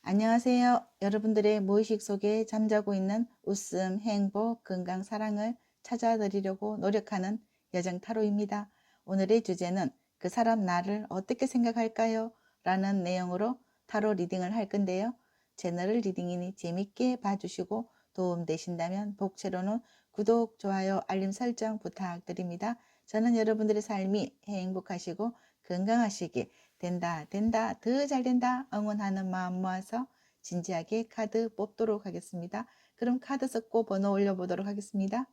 안녕하세요. 여러분들의 무의식 속에 잠자고 있는 웃음, 행복, 건강, 사랑을 찾아드리려고 노력하는 여정 타로입니다. 오늘의 주제는 그 사람 나를 어떻게 생각할까요? 라는 내용으로 타로 리딩을 할 건데요. 채널 리딩이니 재밌게 봐주시고 도움되신다면 복채로는 구독, 좋아요, 알림 설정 부탁드립니다. 저는 여러분들의 삶이 행복하시고 건강하시길 된다, 더 잘 된다 응원하는 마음 모아서 진지하게 카드 뽑도록 하겠습니다. 그럼 카드 섞고 번호 올려보도록 하겠습니다.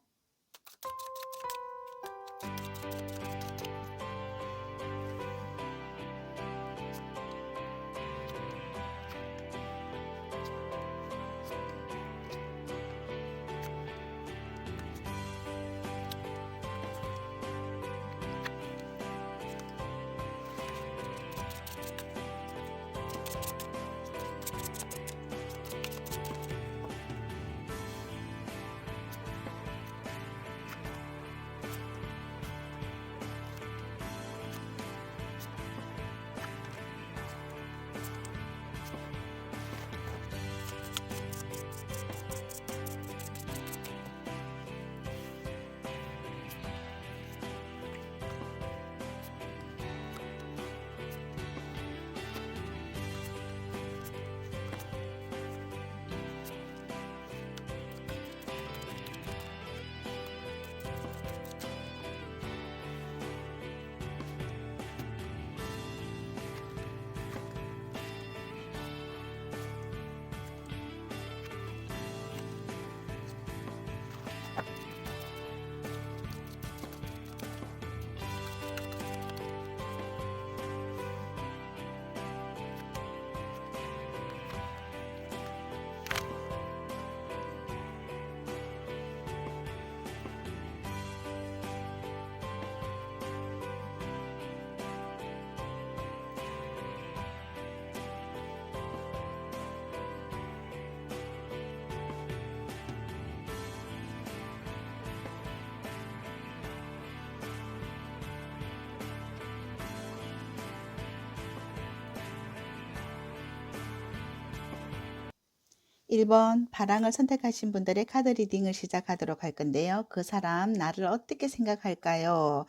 1번 파랑을 선택하신 분들의 카드 리딩을 시작하도록 할 건데요. 그 사람 나를 어떻게 생각할까요?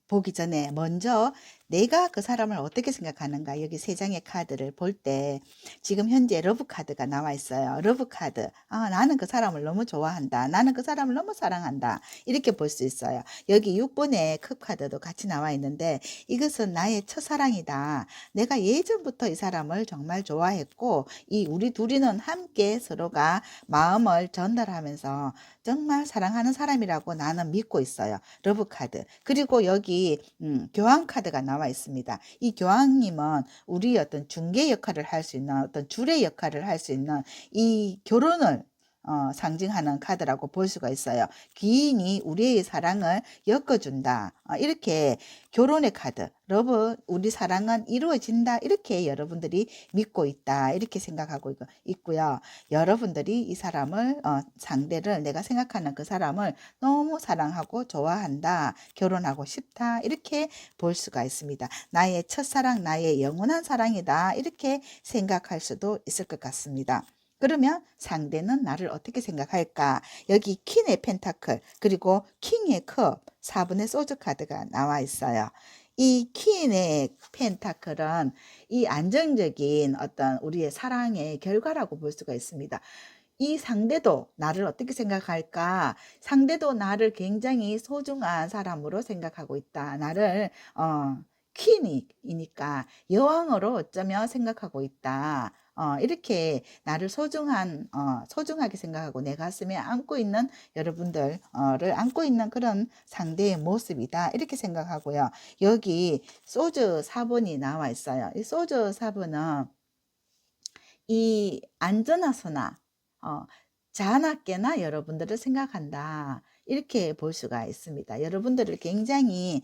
보기 전에 먼저 내가 그 사람을 어떻게 생각하는가, 여기 세 장의 카드를 볼 때 지금 현재 러브 카드가 나와 있어요. 러브 카드. 나는 그 사람을 너무 좋아한다. 나는 그 사람을 너무 사랑한다. 이렇게 볼 수 있어요. 여기 6번의 컵 카드도 같이 나와 있는데 이것은 나의 첫사랑이다. 내가 예전부터 이 사람을 정말 좋아했고 우리 둘이는 함께 서로가 마음을 전달하면서 정말 사랑하는 사람이라고 나는 믿고 있어요. 러브 카드. 그리고 여기 교황 카드가 나와 있습니다. 이 교황님은 우리 어떤 중개 역할을 할 수 있는, 어떤 주례 역할을 할 수 있는, 이 결혼을 상징하는 카드라고 볼 수가 있어요. 귀인이 우리의 사랑을 엮어준다. 이렇게 결혼의 카드, 러브, 우리 사랑은 이루어진다. 이렇게 여러분들이 믿고 있다. 이렇게 생각하고 있고요. 여러분들이 이 사람을, 상대를, 내가 생각하는 그 사람을 너무 사랑하고 좋아한다. 결혼하고 싶다. 이렇게 볼 수가 있습니다. 나의 첫사랑, 나의 영원한 사랑이다. 이렇게 생각할 수도 있을 것 같습니다. 그러면 상대는 나를 어떻게 생각할까? 여기 퀸의 펜타클 그리고 킹의 컵 4분의 소주 카드가 나와 있어요. 이 퀸의 펜타클은 이 안정적인 어떤 우리의 사랑의 결과라고 볼 수가 있습니다. 이 상대도 나를 어떻게 생각할까? 상대도 나를 굉장히 소중한 사람으로 생각하고 있다. 나를 퀸이니까 여왕으로 어쩌면 생각하고 있다. 이렇게 나를 소중하게 생각하고 내 가슴에 안고 있는 여러분들을 안고 있는 그런 상대의 모습이다. 이렇게 생각하고요. 여기 소주 4번이 나와 있어요. 이 소주 4번은 이 안전하서나 자나깨나 여러분들을 생각한다. 이렇게 볼 수가 있습니다. 여러분들을 굉장히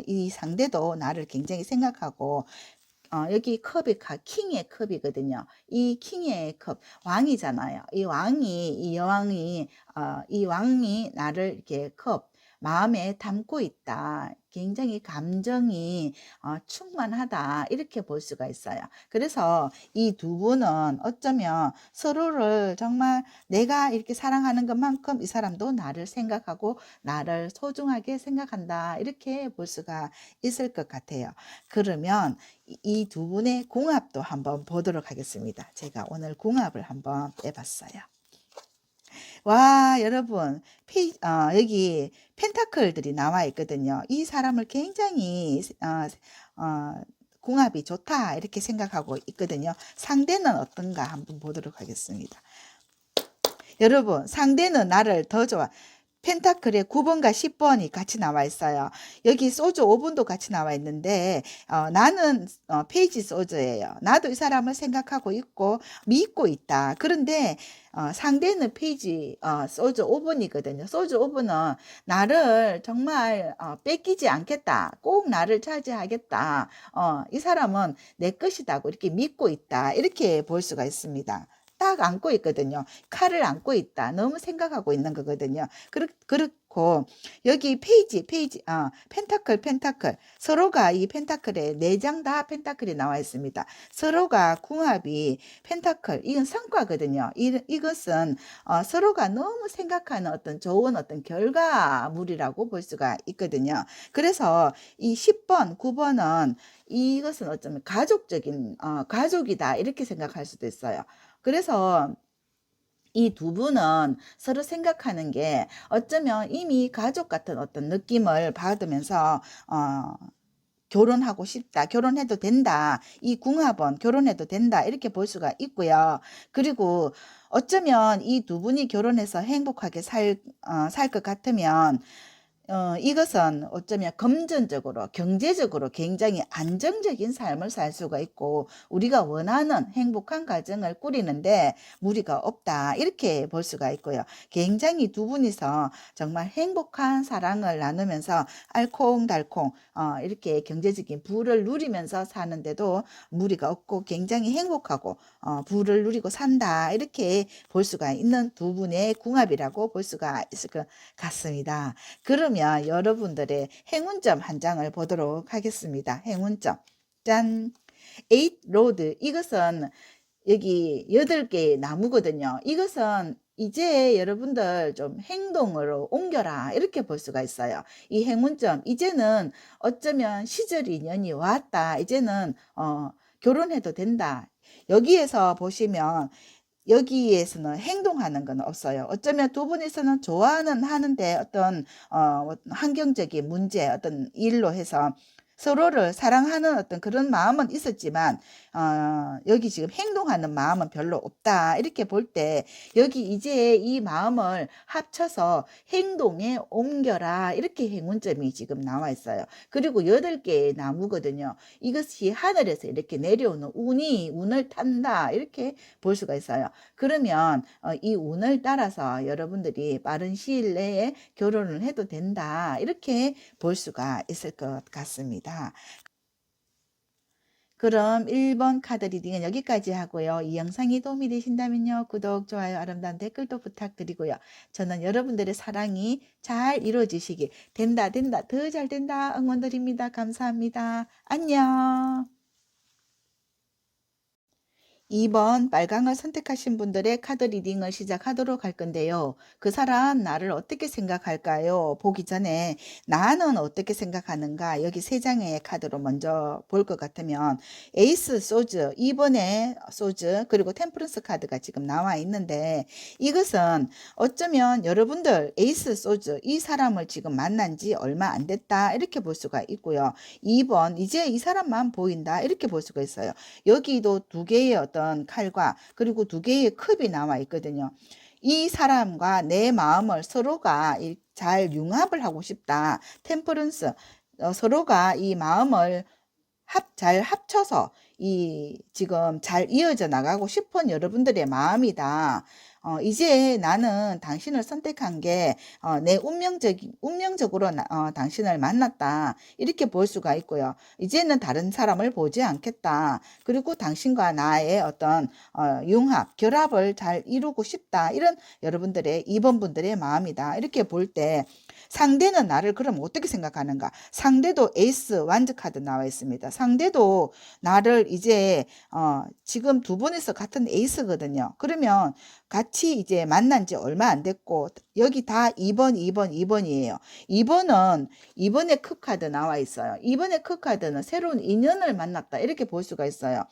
이 상대도 나를 굉장히 생각하고 여기 컵이 킹의 컵이거든요. 이 킹의 컵, 왕이잖아요. 이 왕이, 이 여왕이, 이 왕이 나를 이렇게 마음에 담고 있다. 굉장히 감정이 충만하다. 이렇게 볼 수가 있어요. 그래서 이 두 분은 어쩌면 서로를 정말 내가 이렇게 사랑하는 것만큼 이 사람도 나를 생각하고 나를 소중하게 생각한다. 이렇게 볼 수가 있을 것 같아요. 그러면 이 두 분의 궁합도 한번 보도록 하겠습니다. 제가 오늘 궁합을 한번 빼봤어요. 와, 여러분, 여기 펜타클들이 나와 있거든요. 이 사람을 굉장히 궁합이 좋다 이렇게 생각하고 있거든요. 상대는 어떤가 한번 보도록 하겠습니다. 여러분, 상대는 나를 더 좋아. 펜타클의 9번과 10번이 같이 나와 있어요. 여기 소주 5번도 같이 나와 있는데 나는 페이지 소주예요. 나도 이 사람을 생각하고 있고 믿고 있다. 그런데 상대는 페이지 소주 5번이거든요. 소주 5번은 나를 정말 뺏기지 않겠다. 꼭 나를 차지하겠다. 이 사람은 내 것이다고 이렇게 믿고 있다. 이렇게 볼 수가 있습니다. 딱 안고 있거든요. 칼을 안고 있다. 너무 생각하고 있는 거거든요. 그렇고 여기 페이지 펜타클 서로가 이 펜타클에 4장 다 펜타클이 나와 있습니다. 서로가 궁합이 펜타클 이건 성과거든요. 이것은 서로가 너무 생각하는 어떤 좋은 어떤 결과물이라고 볼 수가 있거든요. 그래서 이 10번 9번은 이것은 어쩌면 가족적인 가족이다 이렇게 생각할 수도 있어요. 그래서 이 두 분은 서로 생각하는 게 어쩌면 이미 가족 같은 어떤 느낌을 받으면서 결혼하고 싶다. 결혼해도 된다. 이 궁합은 결혼해도 된다. 이렇게 볼 수가 있고요. 그리고 어쩌면 이 두 분이 결혼해서 행복하게 살 것 같으면 이것은 어쩌면 금전적으로, 경제적으로 굉장히 안정적인 삶을 살 수가 있고 우리가 원하는 행복한 가정을 꾸리는데 무리가 없다. 이렇게 볼 수가 있고요. 굉장히 두 분이서 정말 행복한 사랑을 나누면서 알콩달콩 이렇게 경제적인 부를 누리면서 사는데도 무리가 없고 굉장히 행복하고 부를 누리고 산다. 이렇게 볼 수가 있는 두 분의 궁합이라고 볼 수가 있을 것 같습니다. 그러면 여러분들의 행운점 한 장을 보도록 하겠습니다. 행운점. 짠! 8 로드. 이것은 여기 8개의 나무거든요. 이것은 이제 여러분들 좀 행동으로 옮겨라. 이렇게 볼 수가 있어요. 이 행운점. 이제는 어쩌면 시절 인연이 왔다. 이제는 결혼해도 된다. 여기에서 보시면 여기에서는 행동하는 건 없어요. 어쩌면 두 분이서는 좋아는 하는데 어떤 환경적인 문제, 어떤 일로 해서 서로를 사랑하는 어떤 그런 마음은 있었지만 여기 지금 행동하는 마음은 별로 없다. 이렇게 볼 때 여기 이제 이 마음을 합쳐서 행동에 옮겨라. 이렇게 행운점이 지금 나와 있어요. 그리고 8개의 나무거든요. 이것이 하늘에서 이렇게 내려오는 운을 탄다. 이렇게 볼 수가 있어요. 그러면 이 운을 따라서 여러분들이 빠른 시일 내에 결혼을 해도 된다. 이렇게 볼 수가 있을 것 같습니다. 그럼 1번 카드 리딩은 여기까지 하고요. 이 영상이 도움이 되신다면요. 구독, 좋아요, 아름다운 댓글도 부탁드리고요. 저는 여러분들의 사랑이 잘 이루어지시길 된다 더 잘 된다 응원드립니다. 감사합니다. 안녕. 2번 빨강을 선택하신 분들의 카드 리딩을 시작하도록 할 건데요. 그 사람 나를 어떻게 생각할까요? 보기 전에 나는 어떻게 생각하는가? 여기 3장의 카드로 먼저 볼 것 같으면 에이스 소즈, 2번의 소즈, 그리고 템퍼런스 카드가 지금 나와 있는데 이것은 어쩌면 여러분들 에이스 소즈, 이 사람을 지금 만난 지 얼마 안 됐다 이렇게 볼 수가 있고요. 2번 이제 이 사람만 보인다 이렇게 볼 수가 있어요. 여기도 2개의 어떤 칼과 그리고 2개의 컵이 나와 있거든요. 이 사람과 내 마음을 서로가 잘 융합을 하고 싶다. 템퍼런스 서로가 이 마음을 잘 합쳐서 지금 잘 이어져 나가고 싶은 여러분들의 마음이다. 이제 나는 당신을 선택한 게 내 운명적으로 당신을 만났다. 이렇게 볼 수가 있고요. 이제는 다른 사람을 보지 않겠다. 그리고 당신과 나의 어떤 융합, 결합을 잘 이루고 싶다. 이런 여러분들의 2번 분들의 마음이다. 이렇게 볼 때 상대는 나를 그럼 어떻게 생각하는가? 상대도 에이스 완즈 카드 나와 있습니다. 상대도 나를 이제 지금 두 분이서 같은 에이스거든요. 그러면 같이 이제 만난 지 얼마 안 됐고 여기 다 2번, 2번, 2번이에요. 2번의 크 카드 나와 있어요. 2번의 크 카드는 새로운 인연을 만났다. 이렇게 볼 수가 있어요.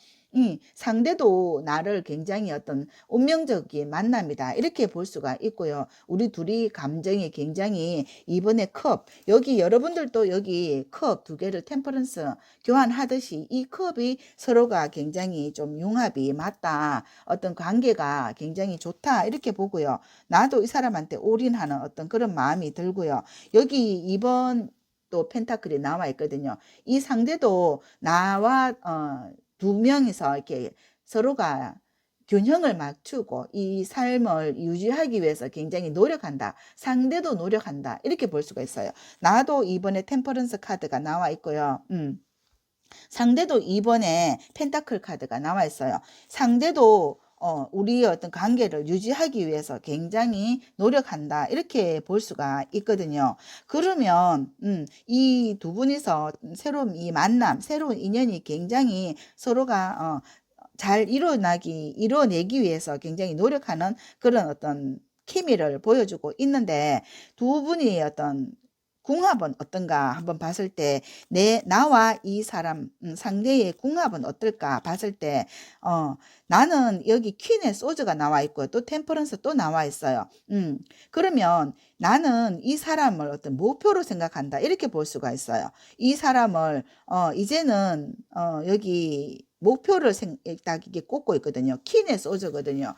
상대도 나를 굉장히 어떤 운명적인 만남이다. 이렇게 볼 수가 있고요. 우리 둘이 감정이 굉장히 이번에 컵, 여기 여러분들도 여기 컵 두 개를 템퍼런스 교환하듯이 이 컵이 서로가 굉장히 좀 융합이 맞다. 어떤 관계가 굉장히 좋다. 이렇게 보고요. 나도 이 사람한테 올인하는 어떤 그런 마음이 들고요. 여기 2번 또 펜타클이 나와 있거든요. 이 상대도 나와 두 명이서 이렇게 서로가 균형을 맞추고 이 삶을 유지하기 위해서 굉장히 노력한다. 상대도 노력한다. 이렇게 볼 수가 있어요. 나도 이번에 템퍼런스 카드가 나와 있고요. 상대도 이번에 펜타클 카드가 나와 있어요. 상대도 우리의 어떤 관계를 유지하기 위해서 굉장히 노력한다. 이렇게 볼 수가 있거든요. 그러면 이 두 분이서 새로운 이 만남, 새로운 인연이 굉장히 서로가 잘 이뤄내기 위해서 굉장히 노력하는 그런 어떤 케미를 보여주고 있는데 두 분이 어떤 궁합은 어떤가 한번 봤을 때 나와 이 사람 상대의 궁합은 어떨까 봤을 때 나는 여기 퀸의 소즈가 나와 있고 또 템퍼런스 또 나와 있어요. 그러면 나는 이 사람을 어떤 목표로 생각한다 이렇게 볼 수가 있어요. 이 사람을 이제는 여기 목표를 딱 이게 꽂고 있거든요. 퀸의 소즈거든요.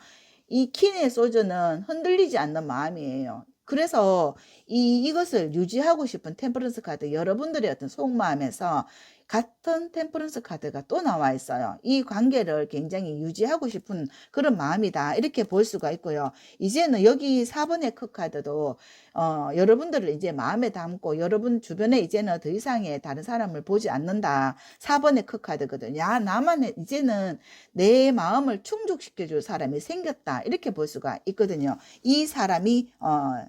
이 퀸의 소즈는 흔들리지 않는 마음이에요. 그래서 이것을 유지하고 싶은 템퍼런스 카드 여러분들의 어떤 속마음에서 같은 템퍼런스 카드가 또 나와 있어요. 이 관계를 굉장히 유지하고 싶은 그런 마음이다. 이렇게 볼 수가 있고요. 이제는 여기 4번의 크 카드도 여러분들을 이제 마음에 담고 여러분 주변에 이제는 더 이상의 다른 사람을 보지 않는다. 4번의 크 카드거든요. 야, 나만 이제는 내 마음을 충족시켜 줄 사람이 생겼다. 이렇게 볼 수가 있거든요. 이 사람이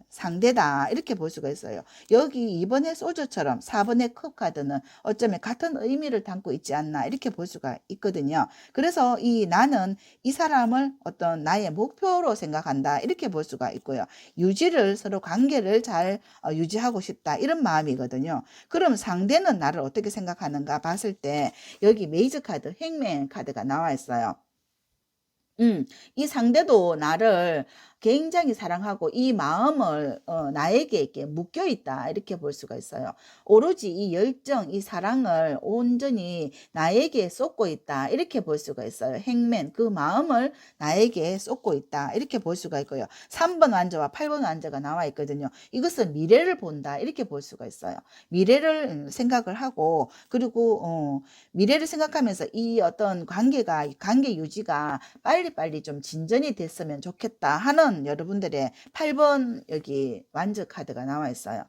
상대다. 이렇게 볼 수가 있어요. 여기 2번의 소주처럼 4번의 컵 카드는 어쩌면 같은 의미를 담고 있지 않나 이렇게 볼 수가 있거든요. 그래서 나는 이 사람을 어떤 나의 목표로 생각한다. 이렇게 볼 수가 있고요. 서로 관계를 잘 유지하고 싶다. 이런 마음이거든요. 그럼 상대는 나를 어떻게 생각하는가 봤을 때 여기 메이저 카드, 행맨 카드가 나와 있어요. 이 상대도 나를 굉장히 사랑하고 이 마음을 나에게 이렇게 묶여 있다 이렇게 볼 수가 있어요. 오로지 이 열정, 이 사랑을 온전히 나에게 쏟고 있다 이렇게 볼 수가 있어요. 행맨 그 마음을 나에게 쏟고 있다 이렇게 볼 수가 있고요. 3번 완저와 8번 완저가 나와 있거든요. 이것은 미래를 본다 이렇게 볼 수가 있어요. 미래를 생각을 하고 그리고 미래를 생각하면서 이 어떤 관계 유지가 빨리빨리 좀 진전이 됐으면 좋겠다 하는 여러분들의 8번 여기 완저 카드가 나와 있어요.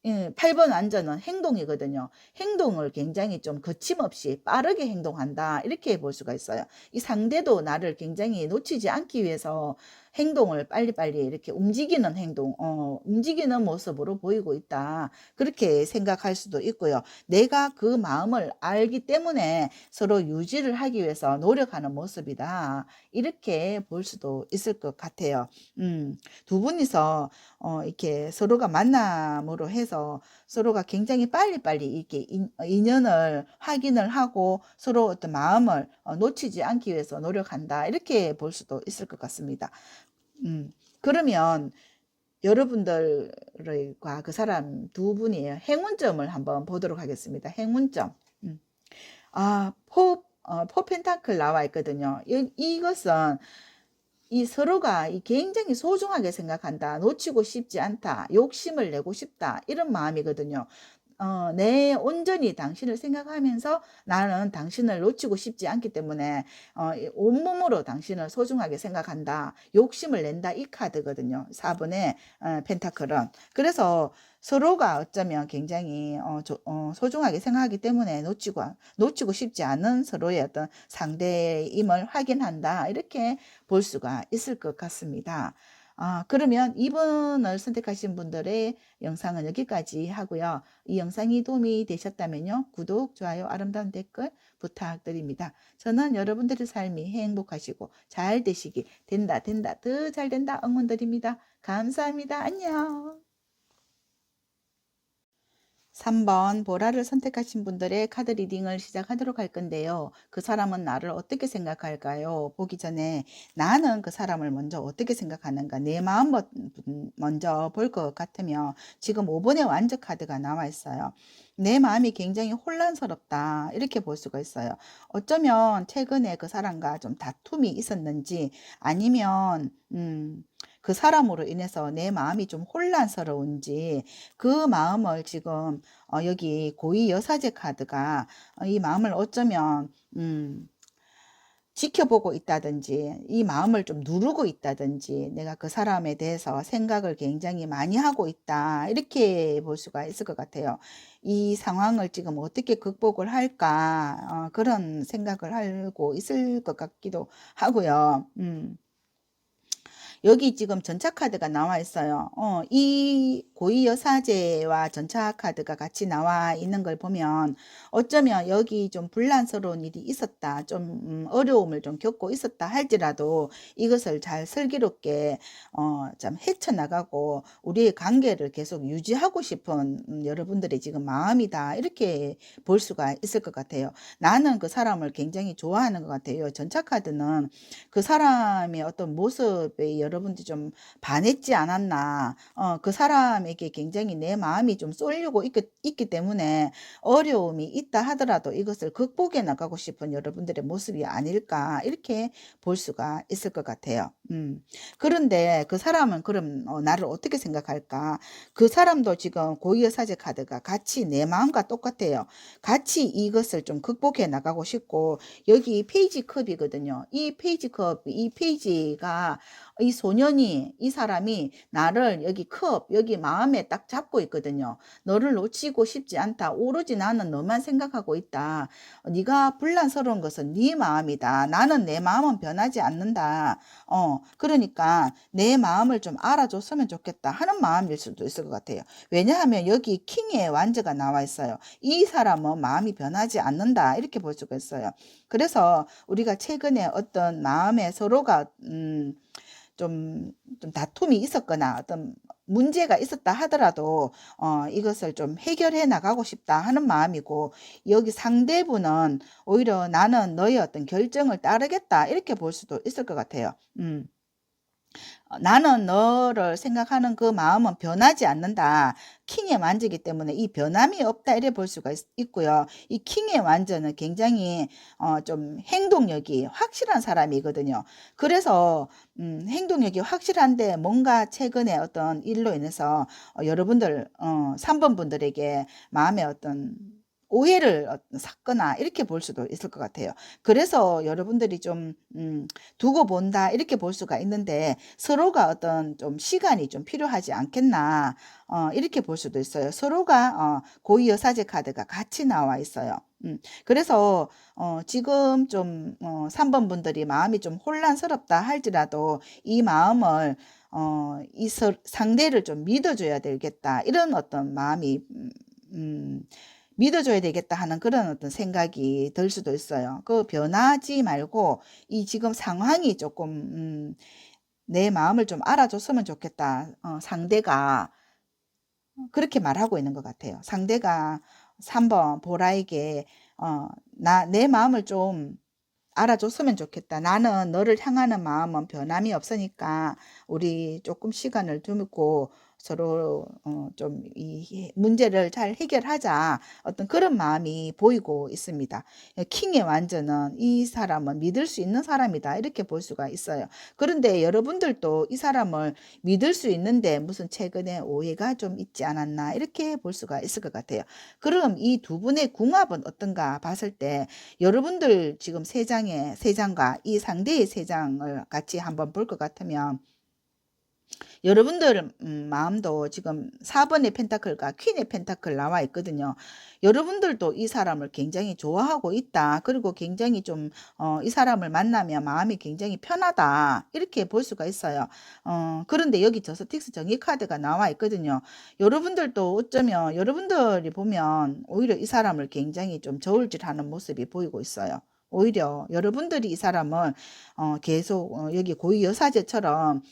8번 완전은 행동이거든요. 행동을 굉장히 좀 거침없이 빠르게 행동한다. 이렇게 볼 수가 있어요. 이 상대도 나를 굉장히 놓치지 않기 위해서 행동을 빨리빨리 이렇게 움직이는 움직이는 모습으로 보이고 있다. 그렇게 생각할 수도 있고요. 내가 그 마음을 알기 때문에 서로 유지를 하기 위해서 노력하는 모습이다. 이렇게 볼 수도 있을 것 같아요. 두 분이서 이렇게 서로가 만남으로 해서 서로가 굉장히 빨리빨리 이렇게 인연을 확인을 하고 서로 어떤 마음을 놓치지 않기 위해서 노력한다. 이렇게 볼 수도 있을 것 같습니다. 그러면 여러분들과 그 사람 두 분이 행운점을 한번 보도록 하겠습니다. 행운점. 포 펜타클 나와 있거든요. 이것은 이 서로가 굉장히 소중하게 생각한다. 놓치고 싶지 않다. 욕심을 내고 싶다. 이런 마음이거든요. 내 온전히 당신을 생각하면서 나는 당신을 놓치고 싶지 않기 때문에 온몸으로 당신을 소중하게 생각한다. 욕심을 낸다. 이 카드거든요. 4번의 펜타클은. 그래서 서로가 어쩌면 굉장히 소중하게 생각하기 때문에 놓치고 싶지 않은 서로의 어떤 상대임을 확인한다. 이렇게 볼 수가 있을 것 같습니다. 그러면 2번을 선택하신 분들의 영상은 여기까지 하고요. 이 영상이 도움이 되셨다면요. 구독, 좋아요, 아름다운 댓글 부탁드립니다. 저는 여러분들의 삶이 행복하시고 잘 되시기, 된다, 더 잘 된다 응원드립니다. 감사합니다. 안녕. 3번 보라를 선택하신 분들의 카드 리딩을 시작하도록 할 건데요. 그 사람은 나를 어떻게 생각할까요? 보기 전에 나는 그 사람을 먼저 어떻게 생각하는가 내 마음 먼저 볼 것 같으면 지금 5번의 완전 카드가 나와 있어요. 내 마음이 굉장히 혼란스럽다 이렇게 볼 수가 있어요. 어쩌면 최근에 그 사람과 좀 다툼이 있었는지 아니면 그 사람으로 인해서 내 마음이 좀 혼란스러운지 그 마음을 지금 여기 고위 여사제 카드가 이 마음을 어쩌면 지켜보고 있다든지 이 마음을 좀 누르고 있다든지 내가 그 사람에 대해서 생각을 굉장히 많이 하고 있다 이렇게 볼 수가 있을 것 같아요. 이 상황을 지금 어떻게 극복을 할까 그런 생각을 하고 있을 것 같기도 하고요. 여기 지금 전차 카드가 나와 있어요. 이 고위 여사제와 전차 카드가 같이 나와 있는 걸 보면 어쩌면 여기 좀 불란스러운 일이 있었다. 좀 어려움을 좀 겪고 있었다 할지라도 이것을 잘 슬기롭게 참 헤쳐나가고 우리의 관계를 계속 유지하고 싶은 여러분들의 지금 마음이다. 이렇게 볼 수가 있을 것 같아요. 나는 그 사람을 굉장히 좋아하는 것 같아요. 전차 카드는 그 사람의 어떤 모습에 여러분들이 좀 반했지 않았나. 그 사람에게 굉장히 내 마음이 좀 쏠리고 있기 때문에 어려움이 있다 하더라도 이것을 극복해 나가고 싶은 여러분들의 모습이 아닐까 이렇게 볼 수가 있을 것 같아요. 그런데 그 사람은 그럼 나를 어떻게 생각할까? 그 사람도 지금 고위여사제 카드가 같이 내 마음과 똑같아요. 같이 이것을 좀 극복해 나가고 싶고 여기 페이지 컵이거든요. 이 페이지 컵, 이 페이지가 이 소년이 이 사람이 나를 여기 여기 마음에 딱 잡고 있거든요. 너를 놓치고 싶지 않다. 오로지 나는 너만 생각하고 있다. 네가 불란스러운 것은 네 마음이다. 나는 내 마음은 변하지 않는다. 그러니까 내 마음을 좀 알아줬으면 좋겠다 하는 마음일 수도 있을 것 같아요. 왜냐하면 여기 킹의 완저가 나와 있어요. 이 사람은 마음이 변하지 않는다. 이렇게 볼 수가 있어요. 그래서 우리가 최근에 어떤 마음에 서로가 좀 다툼이 있었거나 어떤 문제가 있었다 하더라도 이것을 좀 해결해 나가고 싶다 하는 마음이고 여기 상대분은 오히려 나는 너의 어떤 결정을 따르겠다 이렇게 볼 수도 있을 것 같아요. 나는 너를 생각하는 그 마음은 변하지 않는다. 킹의 완전이기 때문에 이 변함이 없다 이래 볼 수가 있고요. 이 킹의 완전은 굉장히 좀 행동력이 확실한 사람이거든요. 그래서 행동력이 확실한데 뭔가 최근에 어떤 일로 인해서 여러분들 3번 분들에게 마음에 어떤 오해를 샀거나 이렇게 볼 수도 있을 것 같아요. 그래서 여러분들이 좀 두고 본다 이렇게 볼 수가 있는데 서로가 어떤 좀 시간이 좀 필요하지 않겠나 이렇게 볼 수도 있어요. 서로가 고위 여사제 카드가 같이 나와 있어요. 그래서 지금 좀 3번 분들이 마음이 좀 혼란스럽다 할지라도 이 마음을 이 상대를 좀 믿어줘야 되겠다 이런 어떤 마음이 믿어줘야 되겠다 하는 그런 어떤 생각이 들 수도 있어요. 그 변하지 말고 이 지금 상황이 조금 내 마음을 좀 알아줬으면 좋겠다. 상대가 그렇게 말하고 있는 것 같아요. 상대가 3번 보라에게 내 마음을 좀 알아줬으면 좋겠다. 나는 너를 향하는 마음은 변함이 없으니까 우리 조금 시간을 두고 서로 좀 이 문제를 잘 해결하자 어떤 그런 마음이 보이고 있습니다. 킹의 완전은 이 사람은 믿을 수 있는 사람이다 이렇게 볼 수가 있어요. 그런데 여러분들도 이 사람을 믿을 수 있는데 무슨 최근에 오해가 좀 있지 않았나 이렇게 볼 수가 있을 것 같아요. 그럼 이 두 분의 궁합은 어떤가 봤을 때 여러분들 지금 세 장과 이 상대의 세 장을 같이 한번 볼 것 같으면 여러분들 마음도 지금 4번의 펜타클과 퀸의 펜타클 나와 있거든요. 여러분들도 이 사람을 굉장히 좋아하고 있다. 그리고 굉장히 좀 이 사람을 만나면 마음이 굉장히 편하다. 이렇게 볼 수가 있어요. 그런데 여기 저스틱스 정의 카드가 나와 있거든요. 여러분들도 어쩌면 여러분들이 보면 오히려 이 사람을 굉장히 좀 저울질하는 모습이 보이고 있어요. 오히려 여러분들이 이 사람을 계속 여기 고위 여사제처럼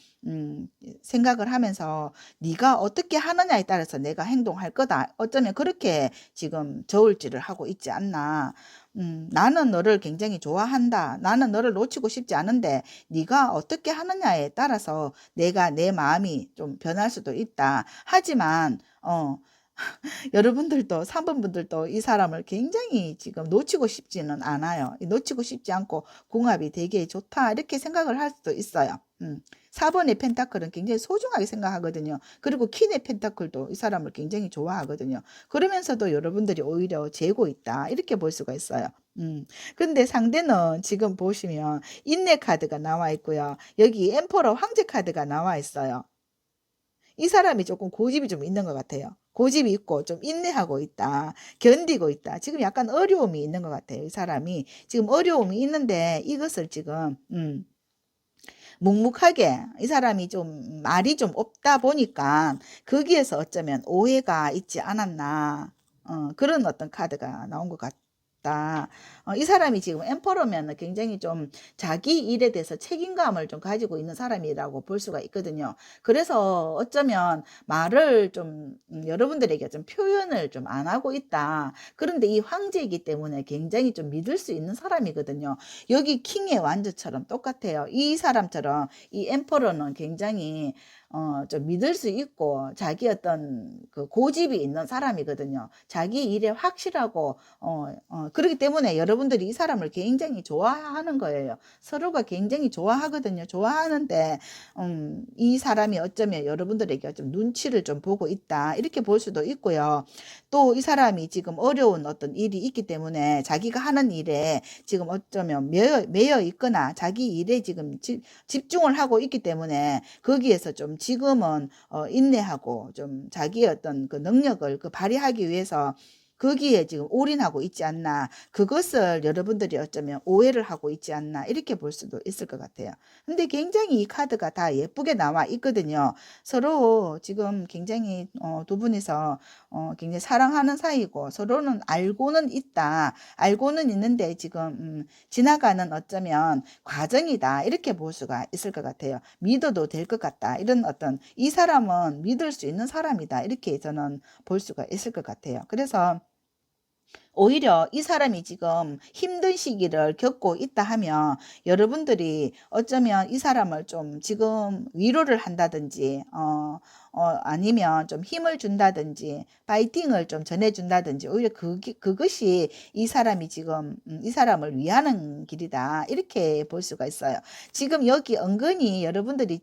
생각을 하면서 네가 어떻게 하느냐에 따라서 내가 행동할 거다. 어쩌면 그렇게 지금 저울질을 하고 있지 않나. 나는 너를 굉장히 좋아한다. 나는 너를 놓치고 싶지 않은데 네가 어떻게 하느냐에 따라서 내가 내 마음이 좀 변할 수도 있다. 하지만 여러분들도 3번 분들도 이 사람을 굉장히 지금 놓치고 싶지는 않아요. 놓치고 싶지 않고 궁합이 되게 좋다 이렇게 생각을 할 수도 있어요. 4번의 펜타클은 굉장히 소중하게 생각하거든요. 그리고 퀸의 펜타클도 이 사람을 굉장히 좋아하거든요. 그러면서도 여러분들이 오히려 재고 있다 이렇게 볼 수가 있어요. 근데 상대는 지금 보시면 인내 카드가 나와 있고요. 여기 엠퍼러 황제 카드가 나와 있어요. 이 사람이 조금 고집이 좀 있는 것 같아요. 고집이 있고 좀 인내하고 있다. 견디고 있다. 지금 약간 어려움이 있는 것 같아요. 이 사람이 지금 어려움이 있는데 이것을 지금 묵묵하게 이 사람이 좀 말이 좀 없다 보니까 거기에서 어쩌면 오해가 있지 않았나 그런 어떤 카드가 나온 것 같다. 이 사람이 지금 엠퍼러면 굉장히 좀 자기 일에 대해서 책임감을 좀 가지고 있는 사람이라고 볼 수가 있거든요. 그래서 어쩌면 말을 좀 여러분들에게 좀 표현을 좀 안 하고 있다. 그런데 이 황제이기 때문에 굉장히 좀 믿을 수 있는 사람이거든요. 여기 킹의 완주처럼 똑같아요. 이 사람처럼 이 엠퍼러는 굉장히 좀 믿을 수 있고 자기 어떤 그 고집이 있는 사람이거든요. 자기 일에 확실하고 그렇기 때문에 여러분들이 이 사람을 굉장히 좋아하는 거예요. 서로가 굉장히 좋아하거든요. 좋아하는데 이 사람이 어쩌면 여러분들에게 좀 눈치를 좀 보고 있다. 이렇게 볼 수도 있고요. 또 이 사람이 지금 어려운 어떤 일이 있기 때문에 자기가 하는 일에 지금 어쩌면 매여 있거나 자기 일에 지금 집중을 하고 있기 때문에 거기에서 좀 지금은 인내하고 좀 자기의 어떤 그 능력을 그 발휘하기 위해서 거기에 지금 올인하고 있지 않나. 그것을 여러분들이 어쩌면 오해를 하고 있지 않나. 이렇게 볼 수도 있을 것 같아요. 근데 굉장히 이 카드가 다 예쁘게 나와 있거든요. 서로 지금 굉장히 두 분이서 굉장히 사랑하는 사이고 서로는 알고는 있다. 알고는 있는데 지금 지나가는 어쩌면 과정이다. 이렇게 볼 수가 있을 것 같아요. 믿어도 될 것 같다. 이런 어떤 이 사람은 믿을 수 있는 사람이다. 이렇게 저는 볼 수가 있을 것 같아요. 그래서 오히려 이 사람이 지금 힘든 시기를 겪고 있다 하면 여러분들이 어쩌면 이 사람을 좀 지금 위로를 한다든지 아니면 좀 힘을 준다든지 파이팅을 좀 전해준다든지 오히려 그것이 이 사람이 지금 이 사람을 위하는 길이다 이렇게 볼 수가 있어요. 지금 여기 은근히 여러분들이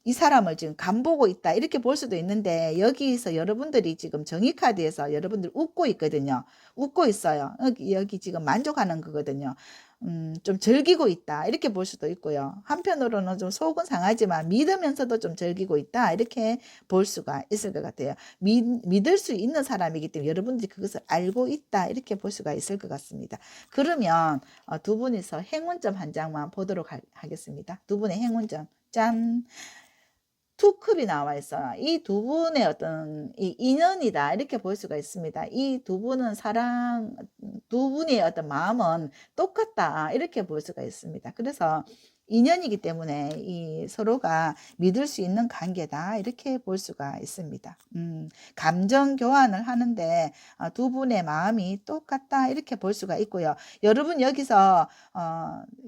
이 사람을 지금 간보고 있다 이렇게 볼 수도 있는데 여기서 여러분들이 지금 정의 카드에서 여러분들 웃고 있거든요. 웃고 있어요. 여기 지금 만족하는 거거든요. 좀 즐기고 있다 이렇게 볼 수도 있고요. 한편으로는 좀 속은 상하지만 믿으면서도 좀 즐기고 있다 이렇게 볼 수가 있을 것 같아요. 믿을 수 있는 사람이기 때문에 여러분들이 그것을 알고 있다 이렇게 볼 수가 있을 것 같습니다. 그러면 두 분이서 행운점 한 장만 보도록 하겠습니다. 두 분의 행운점 짠! 투컵이 나와 있어요. 이 두 분의 어떤 이 인연이다 이렇게 볼 수가 있습니다. 이 두 분은 두 분의 어떤 마음은 똑같다 이렇게 볼 수가 있습니다. 그래서 인연이기 때문에 이 서로가 믿을 수 있는 관계다 이렇게 볼 수가 있습니다. 감정 교환을 하는데 두 분의 마음이 똑같다 이렇게 볼 수가 있고요. 여러분 여기서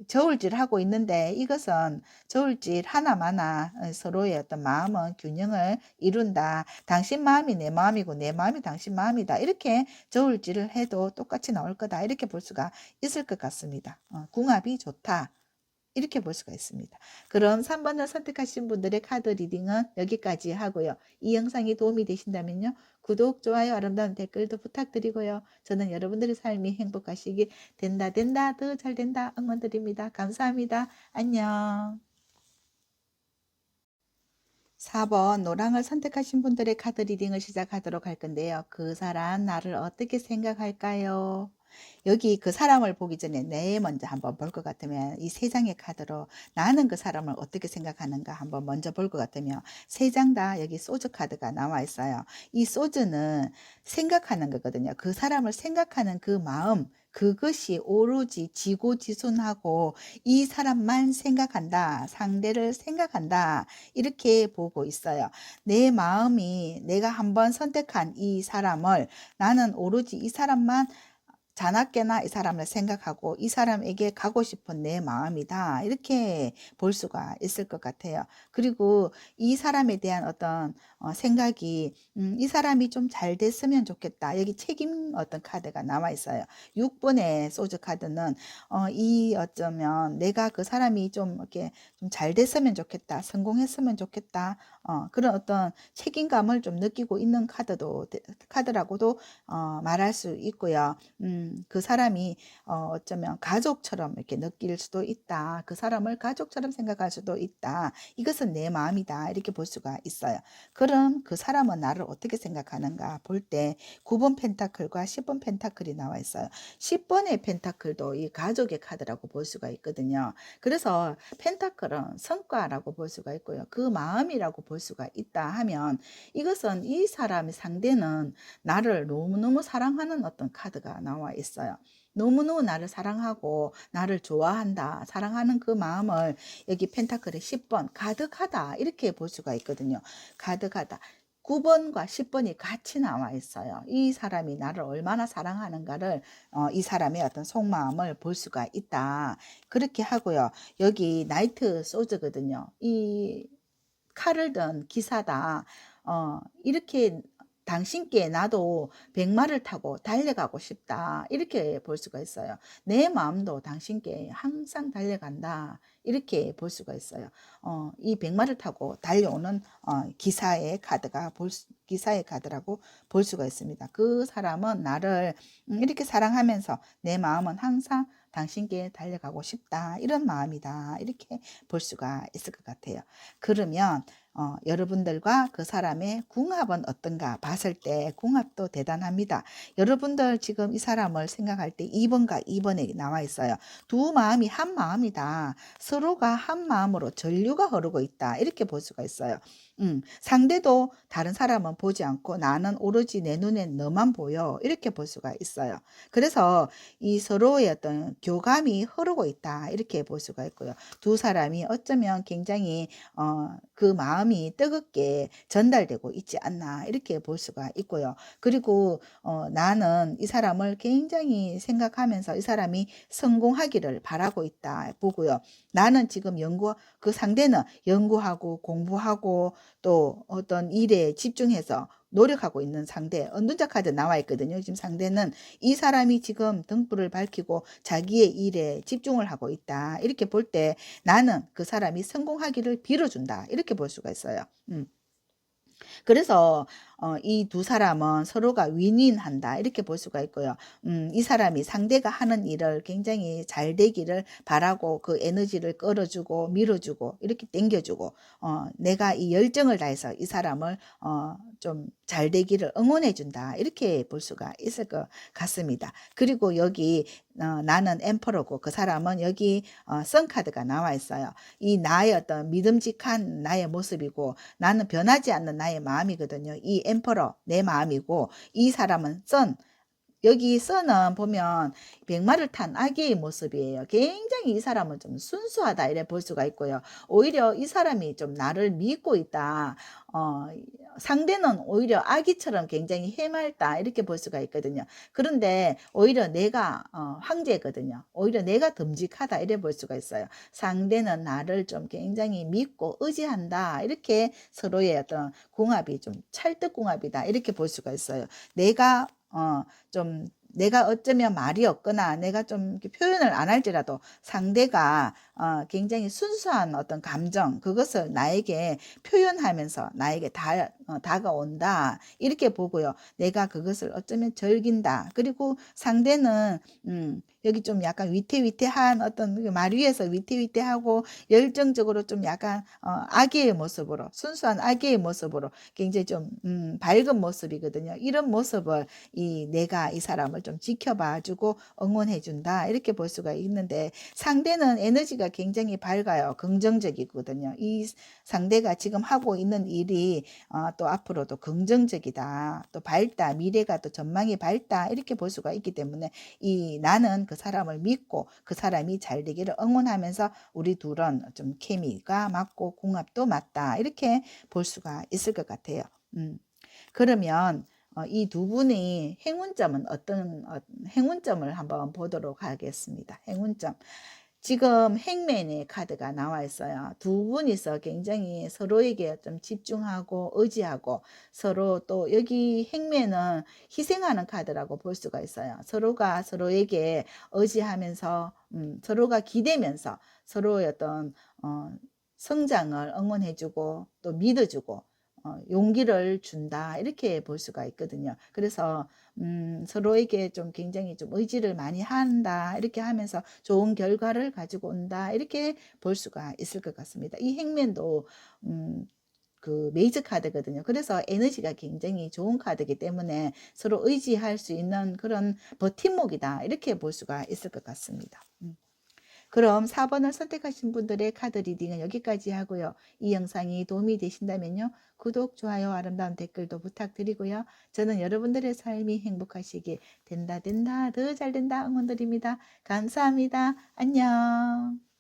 저울질하고 있는데 이것은 저울질 하나마나 서로의 어떤 마음은 균형을 이룬다. 당신 마음이 내 마음이고 내 마음이 당신 마음이다. 이렇게 저울질을 해도 똑같이 나올 거다. 이렇게 볼 수가 있을 것 같습니다. 궁합이 좋다. 이렇게 볼 수가 있습니다. 그럼 3번을 선택하신 분들의 카드 리딩은 여기까지 하고요. 이 영상이 도움이 되신다면요. 구독, 좋아요, 아름다운 댓글도 부탁드리고요. 저는 여러분들의 삶이 행복하시길 된다 더 잘 된다 응원드립니다. 감사합니다. 안녕. 4번 노랑을 선택하신 분들의 카드 리딩을 시작하도록 할 건데요. 그 사람 나를 어떻게 생각할까요? 여기 그 사람을 보기 전에 내 먼저 한번 볼 것 같으면 이 세 장의 카드로 나는 그 사람을 어떻게 생각하는가 한번 먼저 볼 것 같으면 세 장 다 여기 소주 카드가 나와 있어요. 이 소주는 생각하는 거거든요. 그 사람을 생각하는 그 마음 그것이 오로지 지고지순하고 이 사람만 생각한다. 상대를 생각한다. 이렇게 보고 있어요. 내 마음이 내가 한번 선택한 이 사람을 나는 오로지 이 사람만 자나깨나 이 사람을 생각하고 이 사람에게 가고 싶은 내 마음이다. 이렇게 볼 수가 있을 것 같아요. 그리고 이 사람에 대한 어떤 생각이 이 사람이 좀 잘 됐으면 좋겠다. 여기 책임 어떤 카드가 나와 있어요. 6번의 소주 카드는 이 어쩌면 내가 그 사람이 좀 이렇게 좀 잘 됐으면 좋겠다. 성공했으면 좋겠다. 그런 어떤 책임감을 좀 느끼고 있는 카드라고도 말할 수 있고요. 그 사람이 어쩌면 가족처럼 이렇게 느낄 수도 있다. 그 사람을 가족처럼 생각할 수도 있다. 이것은 내 마음이다. 이렇게 볼 수가 있어요. 그럼 그 사람은 나를 어떻게 생각하는가 볼 때 9번 펜타클과 10번 펜타클이 나와 있어요. 10번의 펜타클도 이 가족의 카드라고 볼 수가 있거든요. 그래서 펜타클은 성과라고 볼 수가 있고요. 그 마음이라고 볼 수가 있다 하면 이것은 이 사람의 상대는 나를 너무너무 사랑하는 어떤 카드가 나와 있어요. 너무너무 나를 사랑하고 나를 좋아한다. 사랑하는 그 마음을 여기 펜타클의 10번 가득하다. 이렇게 볼 수가 있거든요. 가득하다. 9번과 10번이 같이 나와 있어요. 이 사람이 나를 얼마나 사랑하는가를 이 사람의 어떤 속마음을 볼 수가 있다. 그렇게 하고요. 여기 나이트 소즈거든요. 이 칼을 든 기사다. 이렇게 당신께 나도 백마를 타고 달려가고 싶다. 이렇게 볼 수가 있어요. 내 마음도 당신께 항상 달려간다. 이렇게 볼 수가 있어요. 이 백마를 타고 달려오는 기사의 카드가 기사의 카드라고 볼 수가 있습니다. 그 사람은 나를 이렇게 사랑하면서 내 마음은 항상 당신께 달려가고 싶다. 이런 마음이다. 이렇게 볼 수가 있을 것 같아요. 그러면 여러분들과 그 사람의 궁합은 어떤가 봤을 때 궁합도 대단합니다. 여러분들 지금 이 사람을 생각할 때 2번과 2번에 나와 있어요. 두 마음이 한 마음이다. 서로가 한 마음으로 전류가 흐르고 있다. 이렇게 볼 수가 있어요. 상대도 다른 사람은 보지 않고 나는 오로지 내 눈에 너만 보여. 이렇게 볼 수가 있어요. 그래서 이 서로의 어떤 교감이 흐르고 있다. 이렇게 볼 수가 있고요. 두 사람이 어쩌면 굉장히 그 마음이 뜨겁게 전달되고 있지 않나 이렇게 볼 수가 있고요. 그리고 나는 이 사람을 굉장히 생각하면서 이 사람이 성공하기를 바라고 있다 보고요. 나는 지금 그 상대는 연구하고 공부하고 또 어떤 일에 집중해서 노력하고 있는 상대 은둔자 카드 나와 있거든요. 지금 상대는 이 사람이 지금 등불을 밝히고 자기의 일에 집중을 하고 있다. 이렇게 볼 때 나는 그 사람이 성공하기를 빌어준다. 이렇게 볼 수가 있어요. 그래서 이 두 사람은 서로가 윈윈한다 이렇게 볼 수가 있고요. 이 사람이 상대가 하는 일을 굉장히 잘 되기를 바라고 그 에너지를 끌어주고 밀어주고 이렇게 당겨주고 내가 이 열정을 다해서 이 사람을 좀 잘 되기를 응원해 준다 이렇게 볼 수가 있을 것 같습니다. 그리고 여기 나는 엠퍼러고 그 사람은 여기 선카드가 나와 있어요. 이 나의 어떤 믿음직한 나의 모습이고 나는 변하지 않는 나의 마음이거든요. 이 엠퍼러 내 마음이고 이 사람은 선 여기서는 보면 백마를 탄 아기의 모습이에요. 굉장히 이 사람은 좀 순수하다 이래 볼 수가 있고요. 오히려 이 사람이 좀 나를 믿고 있다. 어, 상대는 오히려 아기처럼 굉장히 해맑다 이렇게 볼 수가 있거든요. 그런데 오히려 내가 황제거든요. 오히려 내가 듬직하다 이래 볼 수가 있어요. 상대는 나를 좀 굉장히 믿고 의지한다. 이렇게 서로의 어떤 궁합이 좀 찰떡궁합이다. 이렇게 볼 수가 있어요. 좀 내가 어쩌면 말이 없거나 내가 좀 이렇게 표현을 안 할지라도 상대가 굉장히 순수한 어떤 감정 그것을 나에게 표현하면서 나에게 다가온다 이렇게 보고요. 내가 그것을 어쩌면 즐긴다. 그리고 상대는 여기 좀 약간 위태위태한 어떤 말 위에서 위태위태하고 열정적으로 좀 약간 아기의 모습으로 순수한 아기의 모습으로 굉장히 좀 밝은 모습이거든요. 이런 모습을 내가 이 사람을 좀 지켜봐 주고 응원해 준다 이렇게 볼 수가 있는데 상대는 에너지가 굉장히 밝아요. 긍정적이거든요. 이 상대가 지금 하고 있는 일이 또 앞으로도 긍정적이다. 또 밝다. 미래가 또 전망이 밝다. 이렇게 볼 수가 있기 때문에 나는 그 사람을 믿고 그 사람이 잘 되기를 응원하면서 우리 둘은 좀 케미가 맞고 궁합도 맞다. 이렇게 볼 수가 있을 것 같아요. 그러면 이 두 분의 행운점은 어떤 행운점을 한번 보도록 하겠습니다. 행운점. 지금 행맨의 카드가 나와 있어요. 두 분이서 굉장히 서로에게 좀 집중하고 의지하고 서로 또 여기 행맨은 희생하는 카드라고 볼 수가 있어요. 서로가 서로에게 의지하면서 서로가 기대면서 서로의 어떤 성장을 응원해주고 또 믿어주고 용기를 준다 이렇게 볼 수가 있거든요. 그래서 서로에게 좀 굉장히 좀 의지를 많이 한다 이렇게 하면서 좋은 결과를 가지고 온다 이렇게 볼 수가 있을 것 같습니다. 이 행맨도 그 메이저 카드거든요. 그래서 에너지가 굉장히 좋은 카드이기 때문에 서로 의지할 수 있는 그런 버팀목이다 이렇게 볼 수가 있을 것 같습니다. 그럼 4번을 선택하신 분들의 카드 리딩은 여기까지 하고요. 이 영상이 도움이 되신다면요. 구독, 좋아요, 아름다운 댓글도 부탁드리고요. 저는 여러분들의 삶이 행복하시길 된다 더 잘 된다 응원드립니다. 감사합니다. 안녕.